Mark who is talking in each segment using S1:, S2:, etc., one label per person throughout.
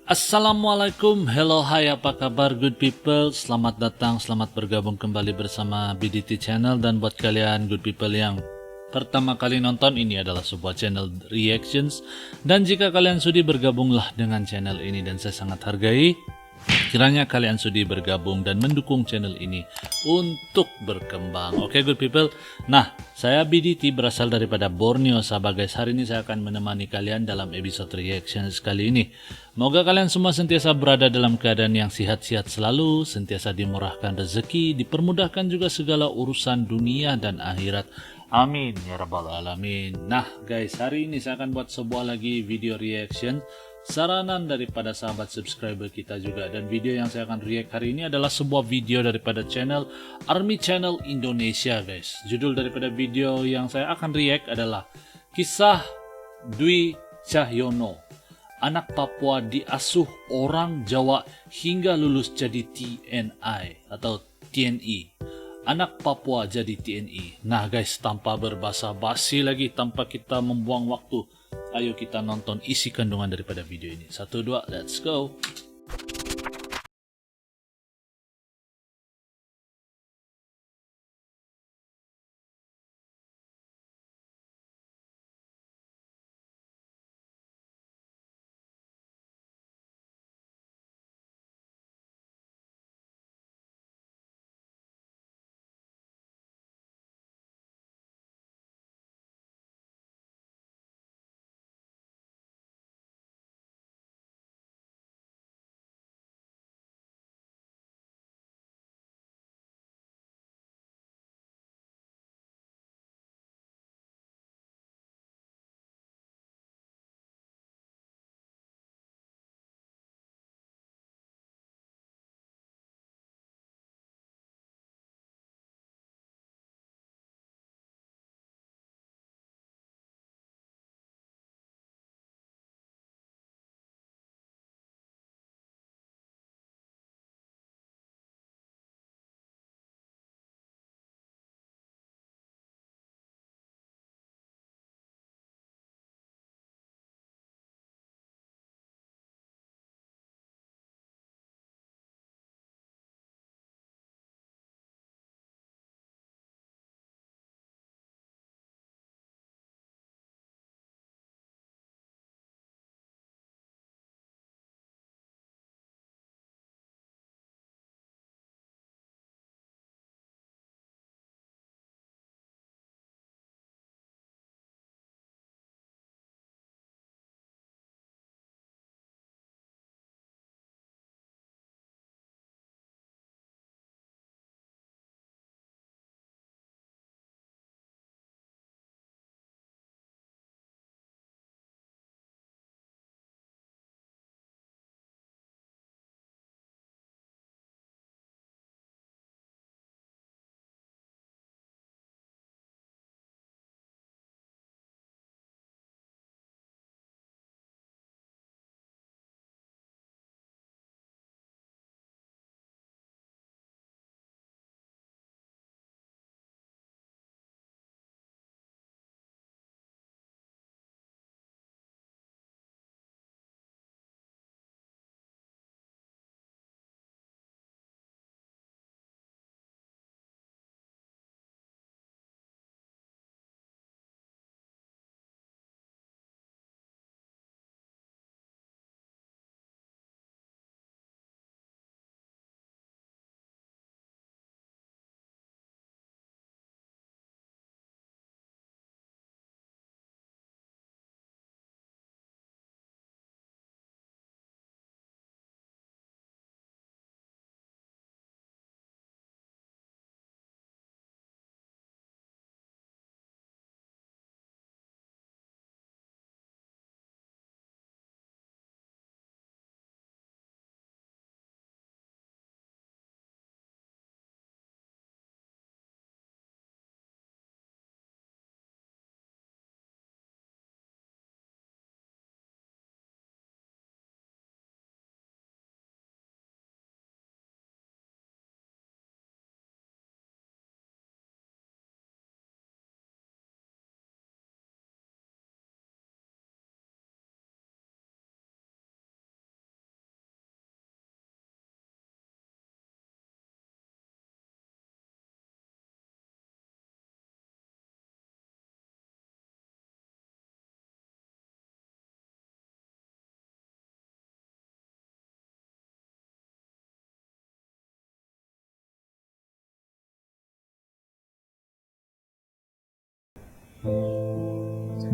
S1: Assalamualaikum, hello, hai, apa kabar good people? Selamat datang, selamat bergabung kembali bersama BDT Channel. Dan buat kalian good people yang pertama kali nonton, ini adalah sebuah channel reactions. Dan jika kalian sudi, bergabunglah dengan channel ini dan saya sangat hargai kiranya kalian sudi bergabung dan mendukung channel ini untuk berkembang. Oke good people. Nah, saya BDT berasal daripada Borneo Sabah guys. Hari ini saya akan menemani kalian dalam episode reaction kali ini. Semoga kalian semua sentiasa berada dalam keadaan yang sehat-sehat selalu, sentiasa dimurahkan rezeki, dipermudahkan juga segala urusan dunia dan akhirat. Amin ya rabbal alamin. Nah guys, hari ini saya akan buat sebuah lagi video reaction saranan daripada sahabat subscriber kita juga. Dan video yang saya akan react hari ini adalah sebuah video daripada channel Army Channel Indonesia guys. Judul daripada video yang saya akan react adalah Kisah Dwi Cahyono, anak Papua diasuh orang Jawa hingga lulus jadi TNI atau TNI. Anak Papua jadi TNI. Nah guys, tanpa berbasa-basi lagi, tanpa kita membuang waktu, ayo kita nonton isi kandungan daripada video ini. 1, 2, let's go.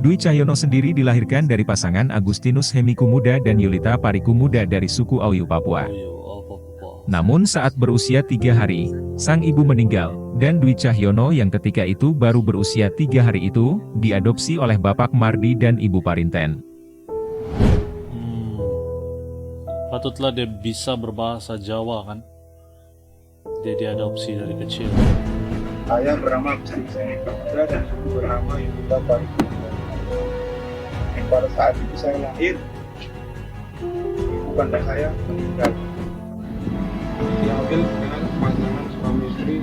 S2: Dwi Cahyono sendiri dilahirkan dari pasangan Agustinus Hemikumuda dan Yulita Parikumuda dari suku Oyu Papua. Namun saat berusia 3 hari, sang ibu meninggal, dan Dwi Cahyono yang ketika itu baru berusia 3 hari itu, diadopsi oleh Bapak Mardi dan Ibu Parinten.
S1: Patutlah dia bisa berbahasa Jawa kan? Dia diadopsi dari kecil.
S3: Saya bernama Agustinus Hemikumuda dan ibu bernama Yulita Parikumuda. Pada saat itu saya lahir, ibu kandung saya meninggal. Diambil dengan pasangan suami istri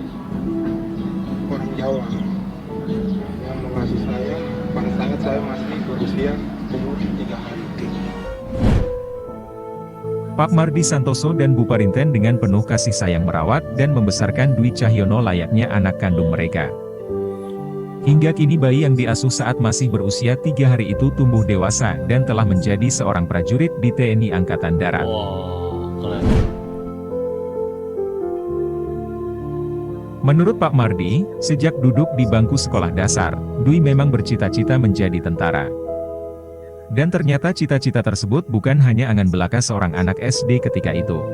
S3: orang Jawa yang mengasihi saya pada saat saya masih berusia umur 3 hari.
S2: Pak Mardi Santoso dan Bu Parinten dengan penuh kasih sayang merawat dan membesarkan Dwi Cahyono layaknya anak kandung mereka. Hingga kini bayi yang diasuh saat masih berusia 3 hari itu tumbuh dewasa dan telah menjadi seorang prajurit di TNI Angkatan Darat.
S1: Wah, keren.
S2: Menurut Pak Mardi, sejak duduk di bangku sekolah dasar, Dwi memang bercita-cita menjadi tentara. Dan ternyata cita-cita tersebut bukan hanya angan belaka seorang anak SD ketika itu.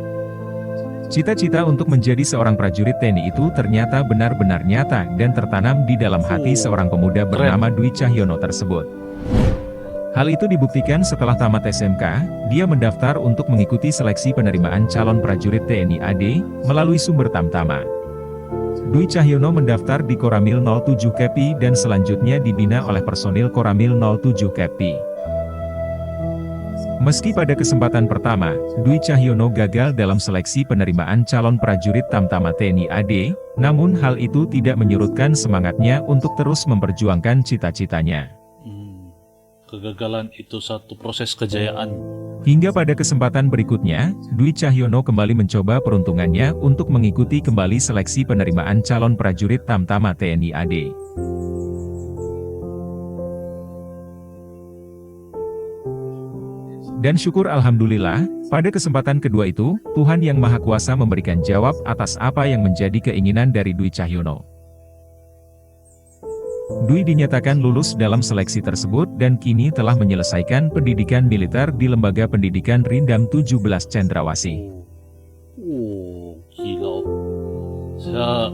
S2: Cita-cita untuk menjadi seorang prajurit TNI itu ternyata benar-benar nyata dan tertanam di dalam hati seorang pemuda bernama Dwi Cahyono tersebut. Hal itu dibuktikan setelah tamat SMK, dia mendaftar untuk mengikuti seleksi penerimaan calon prajurit TNI AD, melalui sumber Tamtama. Dwi Cahyono mendaftar di Koramil 07 KEPI dan selanjutnya dibina oleh personil Koramil 07 KEPI. Meski pada kesempatan pertama, Dwi Cahyono gagal dalam seleksi penerimaan calon prajurit Tamtama TNI AD, namun hal itu tidak menyurutkan semangatnya untuk terus memperjuangkan cita-citanya.
S1: Kegagalan itu satu proses kejayaan.
S2: Hingga pada kesempatan berikutnya, Dwi Cahyono kembali mencoba peruntungannya untuk mengikuti kembali seleksi penerimaan calon prajurit Tamtama TNI AD. Dan syukur alhamdulillah, pada kesempatan kedua itu, Tuhan Yang Maha Kuasa memberikan jawab atas apa yang menjadi keinginan dari Dwi Cahyono. Dwi dinyatakan lulus dalam seleksi tersebut dan kini telah menyelesaikan pendidikan militer di Lembaga Pendidikan Rindam 17 Cendrawasih.
S1: Gila. Saya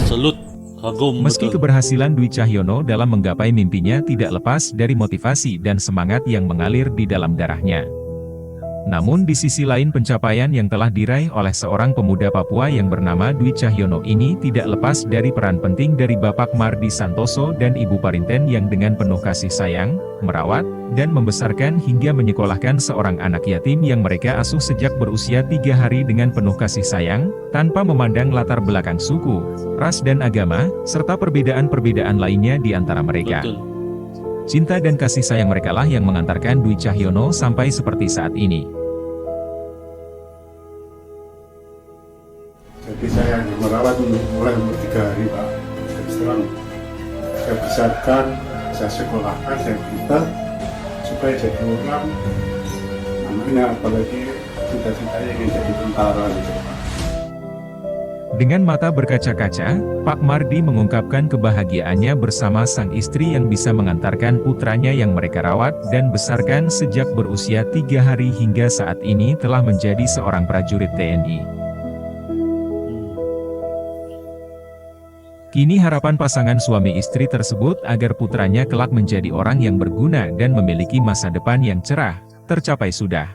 S1: salut, kagum.
S2: Meski
S1: betul.
S2: keberhasilan Dwi Cahyono dalam menggapai mimpinya tidak lepas dari motivasi dan semangat yang mengalir di dalam darahnya. Namun di sisi lain pencapaian yang telah diraih oleh seorang pemuda Papua yang bernama Dwi Cahyono ini tidak lepas dari peran penting dari Bapak Mardi Santoso dan Ibu Parinten yang dengan penuh kasih sayang, merawat, dan membesarkan hingga menyekolahkan seorang anak yatim yang mereka asuh sejak berusia 3 hari dengan penuh kasih sayang, tanpa memandang latar belakang suku, ras dan agama, serta perbedaan-perbedaan lainnya di antara mereka.
S1: Betul.
S2: Cinta dan kasih sayang mereka lah yang mengantarkan Dwi Cahyono sampai seperti saat ini.
S3: Jadi saya hanya merawat mulai umur 3 hari Pak. Terus terang saya besarkan, saya sekolahkan, saya pintar supaya jadi orang. Namanya apalagi cita-citanya ingin jadi tentara gitu Pak.
S2: Dengan mata berkaca-kaca, Pak Mardi mengungkapkan kebahagiaannya bersama sang istri yang bisa mengantarkan putranya yang mereka rawat dan besarkan sejak berusia 3 hari hingga saat ini telah menjadi seorang prajurit TNI. Kini harapan pasangan suami istri tersebut agar putranya kelak menjadi orang yang berguna dan memiliki masa depan yang cerah, tercapai sudah.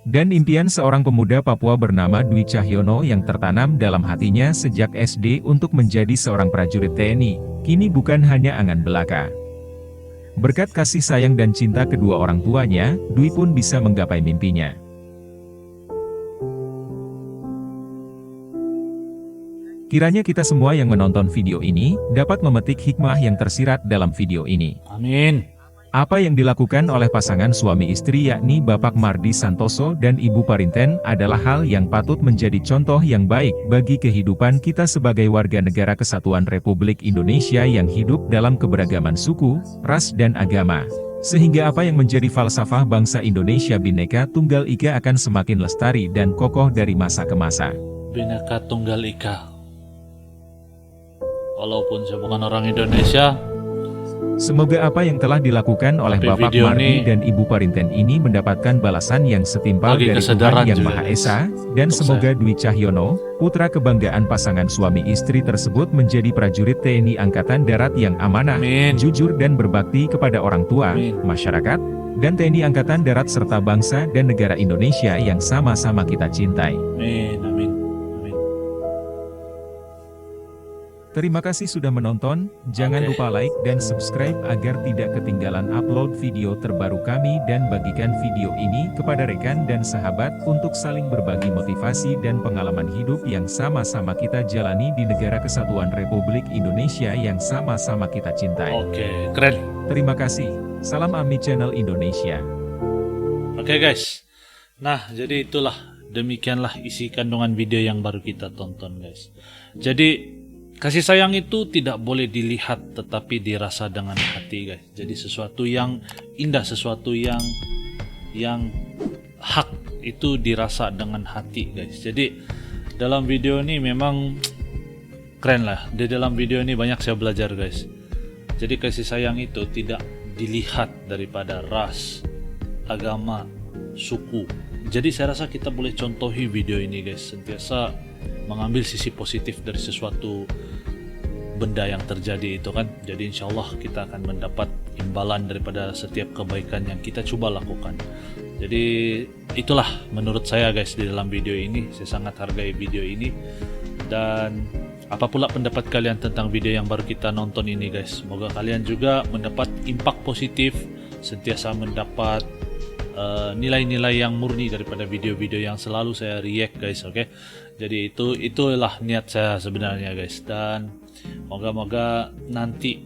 S2: Dan impian seorang pemuda Papua bernama Dwi Cahyono yang tertanam dalam hatinya sejak SD untuk menjadi seorang prajurit TNI, kini bukan hanya angan belaka. Berkat kasih sayang dan cinta kedua orang tuanya, Dwi pun bisa menggapai mimpinya. Kiranya kita semua yang menonton video ini, dapat memetik hikmah yang tersirat dalam video ini.
S1: Amin.
S2: Apa yang dilakukan oleh pasangan suami istri yakni Bapak Mardi Santoso dan Ibu Parinten adalah hal yang patut menjadi contoh yang baik bagi kehidupan kita sebagai warga negara kesatuan Republik Indonesia yang hidup dalam keberagaman suku, ras dan agama. Sehingga apa yang menjadi falsafah bangsa Indonesia Bhinneka Tunggal Ika akan semakin lestari dan kokoh dari masa ke masa.
S1: Bhinneka Tunggal Ika. Walaupun saya bukan orang Indonesia,
S2: Semoga apa yang telah dilakukan oleh
S1: Tapi
S2: Bapak
S1: video
S2: Mardi
S1: ini
S2: dan Ibu Parinten ini mendapatkan balasan yang setimpal
S1: bagi
S2: dari
S1: kesadaran
S2: Tuhan Yang
S1: juga,
S2: Maha
S1: guys,
S2: Esa, dan
S1: untuk
S2: semoga Dwi Cahyono, putra kebanggaan pasangan suami istri tersebut menjadi prajurit TNI Angkatan Darat yang amanah,
S1: Amin.
S2: jujur dan berbakti kepada orang tua,
S1: Amin.
S2: masyarakat, dan TNI Angkatan Darat serta bangsa dan negara Indonesia yang sama-sama kita cintai.
S1: Amin, amin, amin.
S2: Terima kasih sudah menonton, jangan
S1: Oke.
S2: lupa like dan subscribe agar tidak ketinggalan upload video terbaru kami dan bagikan video ini kepada rekan dan sahabat untuk saling berbagi motivasi dan pengalaman hidup yang sama-sama kita jalani di negara kesatuan Republik Indonesia yang sama-sama kita cintai.
S1: Oke, keren.
S2: Terima kasih, salam AMI Channel Indonesia.
S1: Oke guys, nah jadi itulah, demikianlah isi kandungan video yang baru kita tonton guys. Jadi kasih sayang itu tidak boleh dilihat tetapi dirasa dengan hati guys. Jadi sesuatu yang indah, sesuatu yang hak itu dirasa dengan hati guys. Jadi dalam video ini memang keren lah. Di dalam video ini banyak saya belajar guys. Jadi kasih sayang itu tidak dilihat daripada ras, agama, suku. Jadi saya rasa kita boleh contohi video ini guys, sentiasa mengambil sisi positif dari sesuatu benda yang terjadi itu kan. Jadi insya Allah kita akan mendapat imbalan daripada setiap kebaikan yang kita coba lakukan. Jadi itulah menurut saya guys di dalam video ini. Saya sangat hargai video ini. Dan apa pula pendapat kalian tentang video yang baru kita nonton ini guys. Semoga kalian juga mendapat impact positif, sentiasa mendapat nilai-nilai yang murni daripada video-video yang selalu saya react guys. Oke. Jadi itulah niat saya sebenarnya guys. Dan moga-moga nanti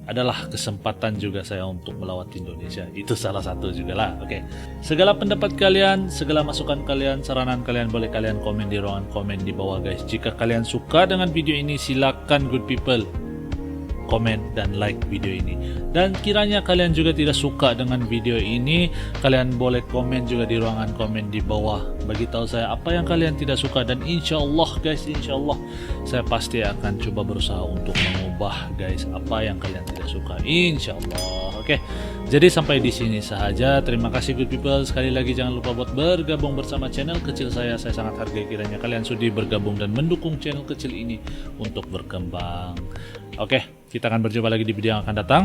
S1: adalah kesempatan juga saya untuk melawat Indonesia. Itu salah satu juga lah. Oke. Segala pendapat kalian, segala masukan kalian, saranan kalian boleh kalian komen di ruangan komen di bawah guys. Jika kalian suka dengan video ini, silakan good people komen dan like video ini. Dan kiranya kalian juga tidak suka dengan video ini, kalian boleh komen juga di ruangan komen di bawah. Bagi tahu saya apa yang kalian tidak suka, dan insya Allah guys, insya Allah saya pasti akan coba berusaha untuk mengubah guys apa yang kalian tidak suka, insya Allah. Oke, jadi sampai di sini sahaja. Terima kasih good people. Sekali lagi jangan lupa buat bergabung bersama channel kecil saya. Saya sangat hargai kiranya kalian sudi bergabung dan mendukung channel kecil ini untuk berkembang. Oke, kita akan berjumpa lagi di video yang akan datang.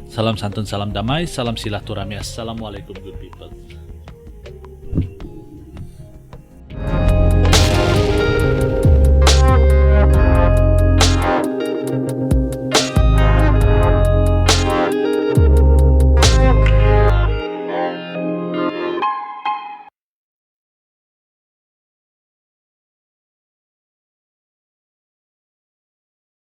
S1: Salam santun, salam damai, salam silaturahmi. Assalamualaikum good people.